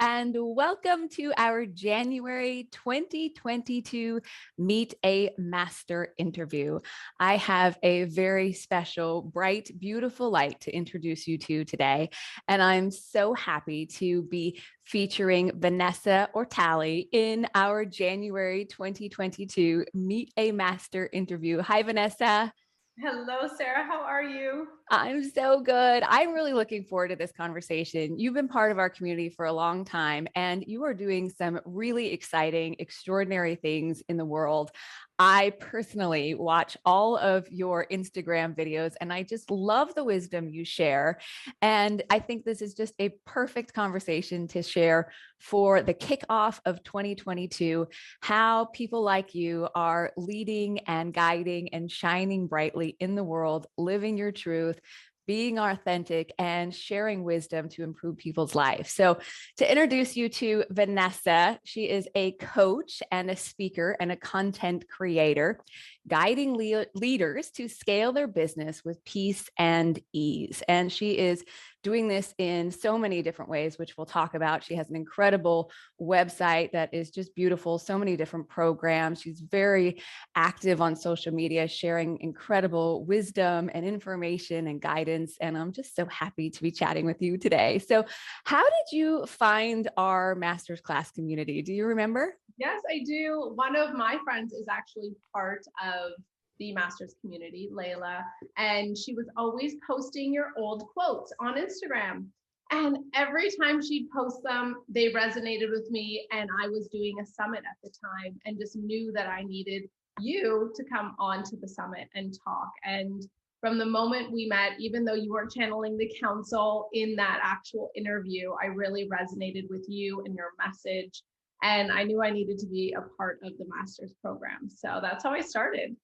and welcome to our January 2022 Meet a Master interview. I have a very special, bright, beautiful light to introduce you to today, and I'm so happy to be featuring Vanessa Ortali in our January 2022 Meet a Master interview. Hi, Vanessa. Hello, Sarah. How are you? I'm so good. I'm really looking forward to this conversation. You've been part of our community for a long time, and you are doing some really exciting, extraordinary things in the world. I personally watch all of your Instagram videos, and I just love the wisdom you share. And I think this is just a perfect conversation to share for the kickoff of 2022, how people like you are leading and guiding and shining brightly in the world, living your truth, being authentic, and sharing wisdom to improve people's lives. So, to introduce you to Vanessa, she is a coach and a speaker and a content creator, guiding leaders to scale their business with peace and ease. And she is doing this in so many different ways, which we'll talk about. She has an incredible website that is just beautiful, so many different programs. She's very active on social media, sharing incredible wisdom and information and guidance. And I'm just so happy to be chatting with you today. So, how did you find our master's class community? Do you remember? Yes, I do. One of my friends is actually part of the master's community, Layla, and she was always posting your old quotes on Instagram. And every time she'd post them, they resonated with me. And I was doing a summit at the time and just knew that I needed you to come on to the summit and talk. And from the moment we met, even though you weren't channeling the council in that actual interview, I really resonated with you and your message. And I knew I needed to be a part of the master's program. So that's how I started.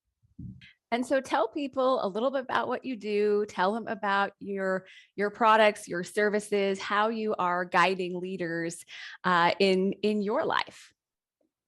And so tell people a little bit about what you do, tell them about your products, your services, how you are guiding leaders in your life.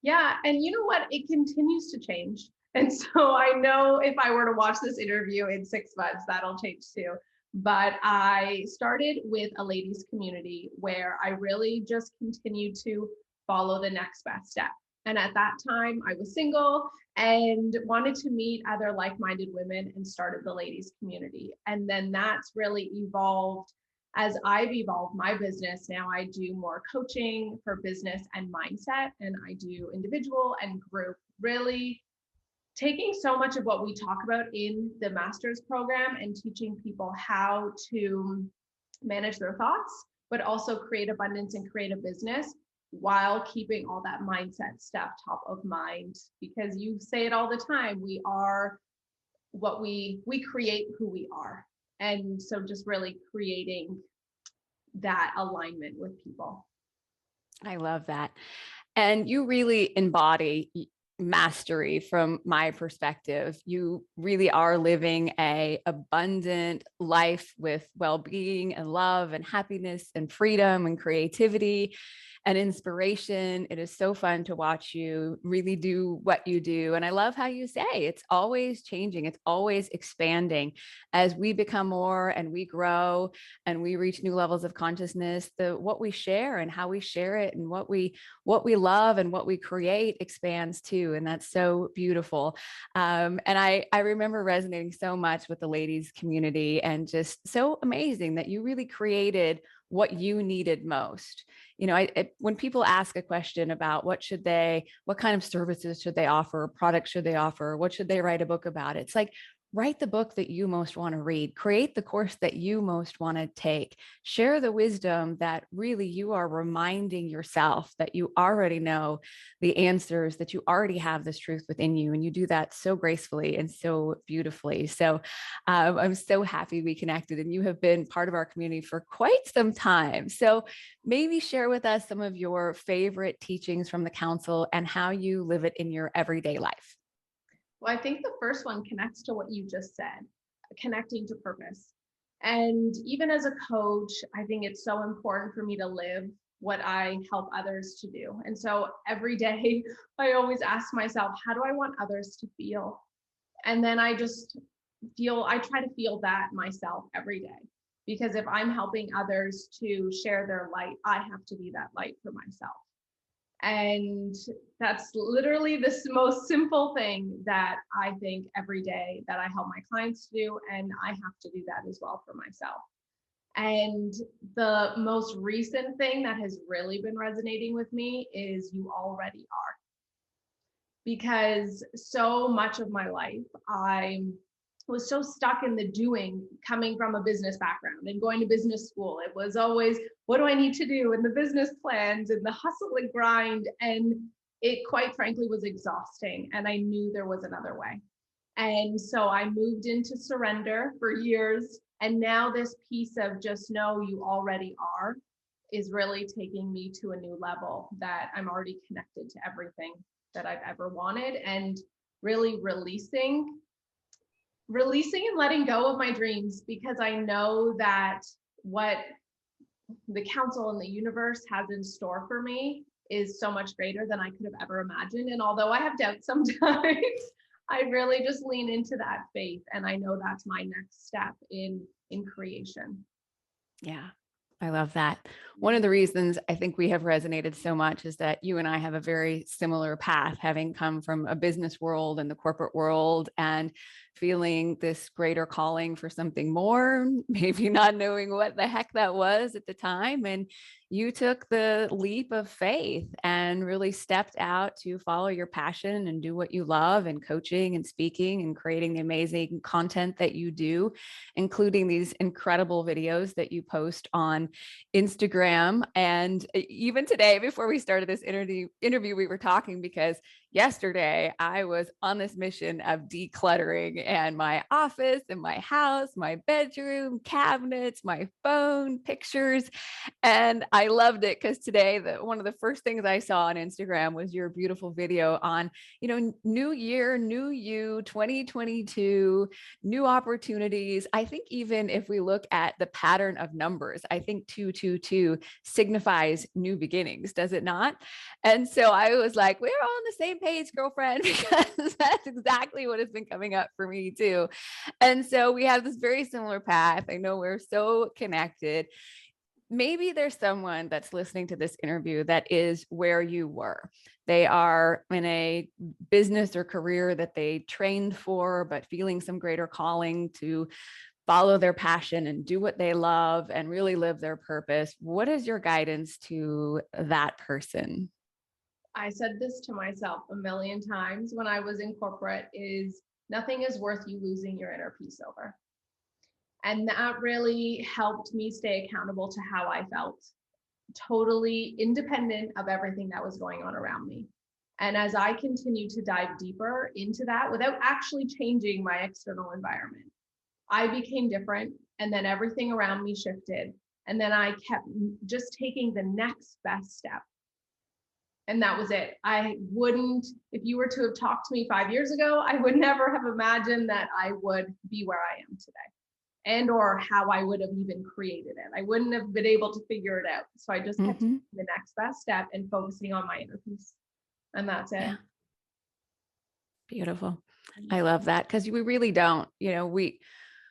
Yeah. And you know what? It continues to change. And so I know if I were to watch this interview in 6 months, that'll change too. But I started with a ladies' community where I really just continued to follow the next best step. And at that time, I was single and wanted to meet other like minded women and started the ladies' community. And then that's really evolved as I've evolved my business. Now I do more coaching for business and mindset, and I do individual and group, really taking so much of what we talk about in the master's program and teaching people how to manage their thoughts, but also create abundance and create a business while keeping all that mindset stuff top of mind. Because you say it all the time, we are what we create who we are. And so just really creating that alignment with people. I love that. And you really embody mastery from my perspective. You really are living a abundant life with well-being and love and happiness and freedom and creativity and inspiration. It is so fun to watch you really do what you do. And I love how you say it's always changing, it's always expanding as we become more and we grow and we reach new levels of consciousness. The what we share and how we share it and what we love and what we create expands too. And that's so beautiful. And I remember resonating so much with the ladies community and just so amazing that you really created what you needed most. You know, when people ask a question about what kind of services should they offer, products should they offer, what should they write a book about? It's like, write the book that you most want to read, create the course that you most want to take, share the wisdom that really you are reminding yourself that you already know the answers, that you already have this truth within you. And you do that so gracefully and so beautifully. So I'm so happy we connected and you have been part of our community for quite some time. So maybe share with us some of your favorite teachings from the council and how you live it in your everyday life. Well, I think the first one connects to what you just said, connecting to purpose. And even as a coach, I think it's so important for me to live what I help others to do. And so every day, I always ask myself, how do I want others to feel? And then I try to feel that myself every day Because if I'm helping others to share their light, I have to be that light for myself. And that's literally the most simple thing that I think every day that I help my clients to do. And I have to do that as well for myself. And the most recent thing that has really been resonating with me is you already are. Because so much of my life, I was so stuck in the doing, coming from a business background and going to business school. It was always, what do I need to do? And the business plans and the hustle and grind. And it quite frankly was exhausting. And I knew there was another way. And so I moved into surrender for years. And now this piece of just know you already are is really taking me to a new level, that I'm already connected to everything that I've ever wanted, and really releasing and letting go of my dreams, because I know that what the council and the universe has in store for me is so much greater than I could have ever imagined. And although I have doubts sometimes, I really just lean into that faith, and I know that's my next step in creation. Yeah, I love that. One of the reasons I think we have resonated so much is that you and I have a very similar path, having come from a business world and the corporate world, and feeling this greater calling for something more, maybe not knowing what the heck that was at the time. And you took the leap of faith and really stepped out to follow your passion and do what you love, and coaching and speaking and creating the amazing content that you do, including these incredible videos that you post on Instagram. And even today, before we started this interview, we were talking because yesterday I was on this mission of decluttering, and my office and my house, my bedroom, cabinets, my phone, pictures. And I loved it because today, one of the first things I saw on Instagram was your beautiful video on, new year, new you, 2022, new opportunities. I think even if we look at the pattern of numbers, I think 222 signifies new beginnings, does it not? And so I was like, we're all on the same page, girlfriend, because that's exactly what has been coming up for me too. And so we have this very similar path. I know we're so connected. Maybe there's someone that's listening to this interview that is where you were. They are in a business or career that they trained for, but feeling some greater calling to follow their passion and do what they love and really live their purpose. What is your guidance to that person? I said this to myself a million times when I was in corporate, is nothing is worth you losing your inner peace over. And that really helped me stay accountable to how I felt, totally independent of everything that was going on around me. And as I continued to dive deeper into that without actually changing my external environment, I became different. And then everything around me shifted. And then I kept just taking the next best step. And that was it. I wouldn't, if you were to have talked to me 5 years ago, I would never have imagined that I would be where I am today, and or how I would have even created it. I wouldn't have been able to figure it out. So I just kept taking the next best step and focusing on my inner peace. And that's it. Yeah. Beautiful. I love that, because we really don't,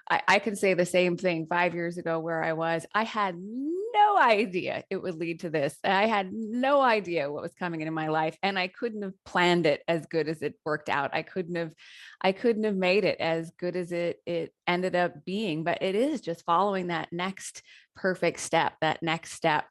I can say the same thing 5 years ago where I was. I had no idea it would lead to this. I had no idea what was coming into my life, and I couldn't have planned it as good as it worked out. I couldn't have made it as good as it ended up being, but it is just following that next perfect step, that next step.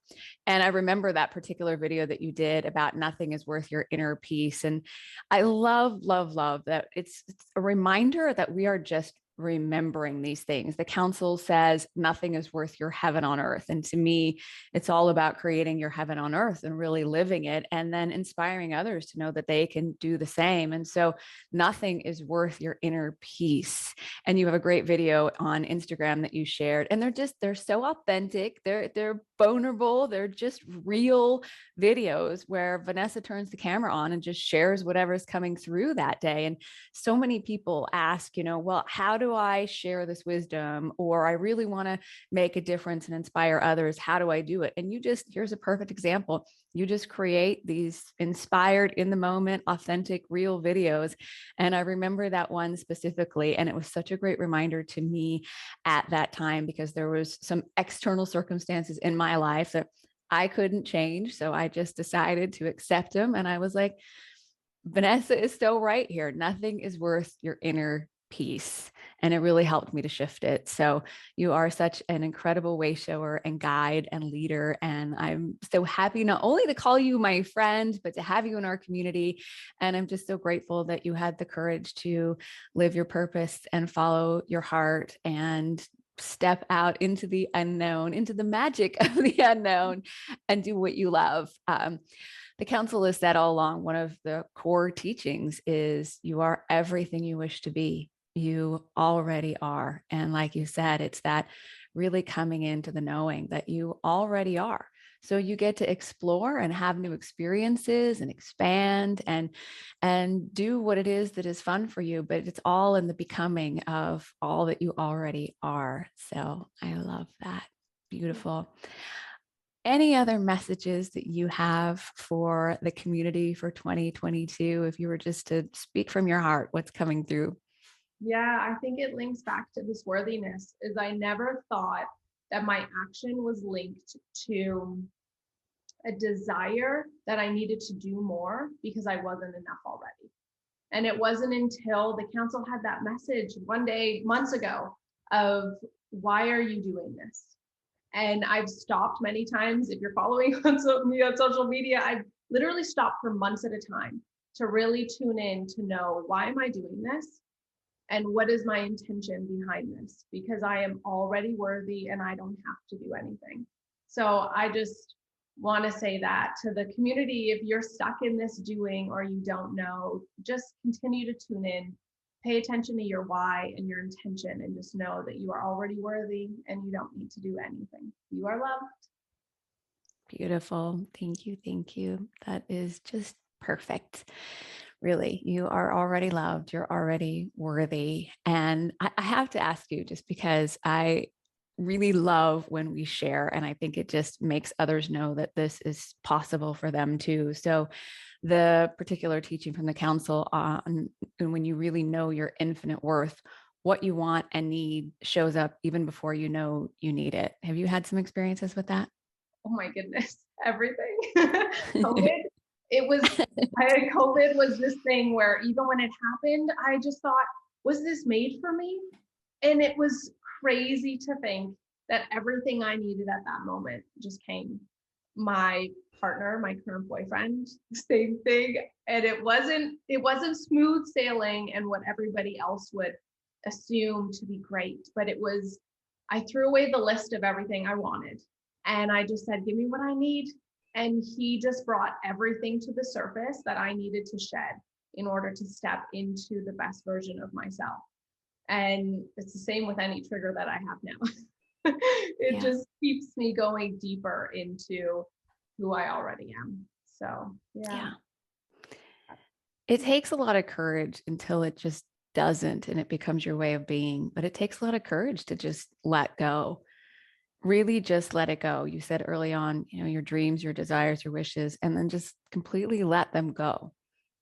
And I remember that particular video that you did about nothing is worth your inner peace. And I love, love, love that it's a reminder that we are just remembering these things. The council says nothing is worth your heaven on earth. And to me, it's all about creating your heaven on earth and really living it, and then inspiring others to know that they can do the same. And so nothing is worth your inner peace. And you have a great video on Instagram that you shared, and they're so authentic. They're vulnerable. They're just real videos where Vanessa turns the camera on and just shares whatever's coming through that day. And so many people ask, well, how do I share this wisdom? Or I really want to make a difference and inspire others. How do I do it? And here's a perfect example. You just create these inspired, in the moment, authentic, real videos. And I remember that one specifically. And it was such a great reminder to me at that time, because there was some external circumstances in my life that I couldn't change. So I just decided to accept them. And I was like, Vanessa is so right here. Nothing is worth your inner peace. And it really helped me to shift it. So you are such an incredible way shower and guide and leader. And I'm so happy not only to call you my friend, but to have you in our community. And I'm just so grateful that you had the courage to live your purpose and follow your heart and step out into the unknown, into the magic of the unknown, and do what you love. The council has said all along, one of the core teachings is you are everything you wish to be. You already are. And like you said, it's that really coming into the knowing that you already are. So you get to explore and have new experiences and expand and do what it is that is fun for you, but it's all in the becoming of all that you already are. So I love that. Beautiful. Any other messages that you have for the community for 2022? If you were just to speak from your heart, what's coming through? Yeah, I think it links back to this worthiness. Is I never thought that my action was linked to a desire that I needed to do more because I wasn't enough already. And it wasn't until the council had that message one day, months ago, of why are you doing this? And I've stopped many times. If you're following on social media, I've literally stopped for months at a time to really tune in to know, why am I doing this? And what is my intention behind this? Because I am already worthy and I don't have to do anything. So I just want to say that to the community. If you're stuck in this doing, or you don't know, just continue to tune in, pay attention to your why and your intention, and just know that you are already worthy and you don't need to do anything. You are loved. Beautiful. Thank you. Thank you. That is just perfect. Really, you are already loved. You're already worthy. And I have to ask you, just because I really love when we share, and I think it just makes others know that this is possible for them too. So the particular teaching from the council on, and when you really know your infinite worth, what you want and need shows up even before you know you need it. Have you had some experiences with that? Oh my goodness, everything. COVID, it was, COVID was this thing where even when it happened, I just thought, was this made for me? And it was crazy to think that everything I needed at that moment just came. My partner, my current boyfriend, same thing. And it wasn't smooth sailing and what everybody else would assume to be great, but I threw away the list of everything I wanted. And I just said, give me what I need. And he just brought everything to the surface that I needed to shed in order to step into the best version of myself. And it's the same with any trigger that I have now. It Yeah. just keeps me going deeper into who I already am. So, yeah. Yeah. It takes a lot of courage until it just doesn't and it becomes your way of being. But it takes a lot of courage to just let go, really just let it go. You said early on, your dreams, your desires, your wishes, and then just completely let them go.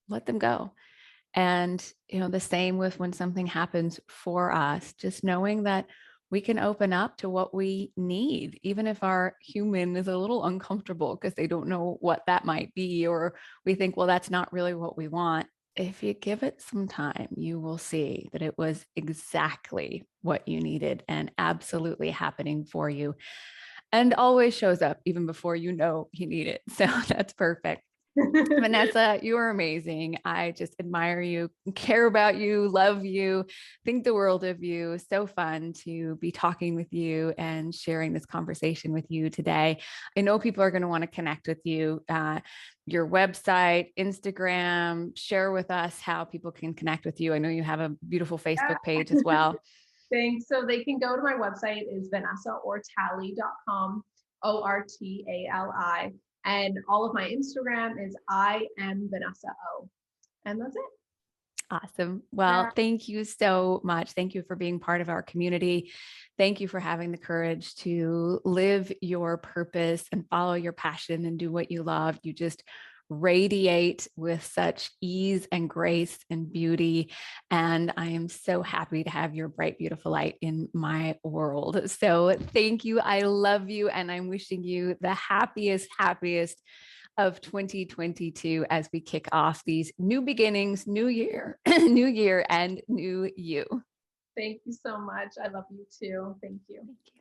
Let them go. And, the same with when something happens for us, just knowing that we can open up to what we need, even if our human is a little uncomfortable because they don't know what that might be, or we think, well, that's not really what we want. If you give it some time, you will see that it was exactly what you needed and absolutely happening for you, and always shows up even before you know you need it. So that's perfect. Vanessa, you are amazing. I just admire you, care about you, love you, think the world of you. So fun to be talking with you and sharing this conversation with you today. I know people are going to want to connect with you. Your website, Instagram, share with us how people can connect with you. I know you have a beautiful Facebook page as well. Thanks. So they can go to my website is vanessaortali.com. Ortali. And all of my Instagram is I am Vanessa O. And that's it. Awesome. Well, thank you so much. Thank you for being part of our community. Thank you for having the courage to live your purpose and follow your passion and do what you love. You just radiate with such ease and grace and beauty. And I am so happy to have your bright, beautiful light in my world. So thank you. I love you. And I'm wishing you the happiest of 2022 as we kick off these new beginnings, new year, new year, and new you. Thank you so much. I love you too. Thank you. Thank you.